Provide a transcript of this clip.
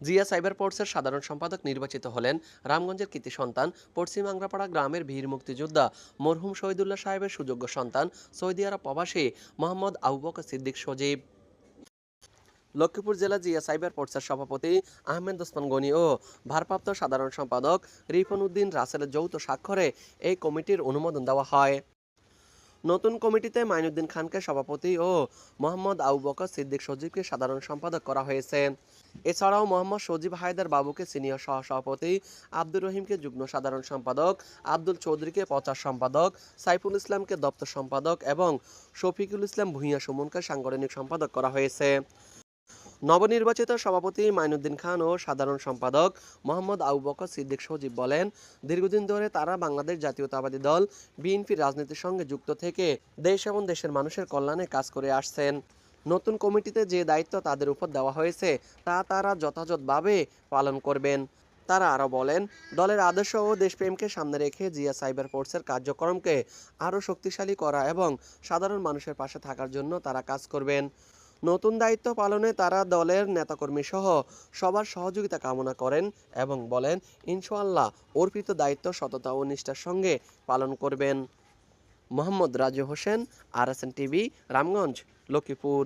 Zia cyber পোর্টসের সাধারণ সম্পাদক নির্বাচিত হলেন রামগঞ্জের কৃতি সন্তান পশ্চিম আংরাপাড়া গ্রামের বীর মুক্তিযোদ্ধা মরহুম শহীদুল্লাহ সাহেবের সুযোগ্য সন্তান সৌদি আরব প্রবাসী মোহাম্মদ আবু বকর সিদ্দিক সজীব। লক্ষ্মীপুর জেলা জিয়া সাইবার পোর্টসের সভাপতি আহমেদ ওসমান গনি ও ভারপ্রাপ্ত সাধারণ সম্পাদক রিপন উদ্দিন রাসেলের যৌথ স্বাক্ষরে এই কমিটির অনুমোদন দেওয়া হয়। নতুন কমিটিতে মাইনুদ্দিন খানকে সভাপতি ও মোহাম্মদ আবু বকর সিদ্দিক সজীবকে সাধারণ সম্পাদক করা হয়েছে। এছাড়াও মোহাম্মদ সজীব হায়দার বাবুকে সিনিয়র সহসভাপতি, আব্দুর রহিমকে যুগ্ম সাধারণ সম্পাদক, আব্দুল চৌধুরীকে প্রচার সম্পাদক, সাইফুল ইসলামকে দপ্তর সম্পাদক এবং শফিকুল ইসলাম ভূঁইয়া সুমনকে সাংগঠনিক সম্পাদক করা হয়েছে। নবনির্বাচিত সভাপতি মাইনুদ্দিন খান ও সাধারণ সম্পাদক মোহাম্মদ আবু বকর সিদ্দিক সজীব বলেন, দীর্ঘদিন ধরে তারা বাংলাদেশ জাতীয়তাবাদী দল বিএনপির রাজনীতির সঙ্গে যুক্ত থেকে দেশ এবং দেশের মানুষের কল্যাণে কাজ করে আসছেন। নতুন কমিটিতে যে দায়িত্ব তাদের উপর দেওয়া হয়েছে তা তারা যথাযথভাবে পালন করবেন। তারা আরও বলেন, দলের আদর্শ ও দেশপ্রেমকে সামনে রেখে জিয়া সাইবার ফোর্সের কার্যক্রমকে আরও শক্তিশালী করা এবং সাধারণ মানুষের পাশে থাকার জন্য তারা কাজ করবেন। নতুন দায়িত্ব পালনে তারা দলের নেতাকর্মী সহ সবার সহযোগিতা কামনা করেন এবং বলেন, ইনশাআল্লাহ অর্পিত দায়িত্ব সততা ও নিষ্ঠার সঙ্গে পালন করবেন। Mohammad Raju Hossain, RSN TV, Ramganj, Lakshmipur.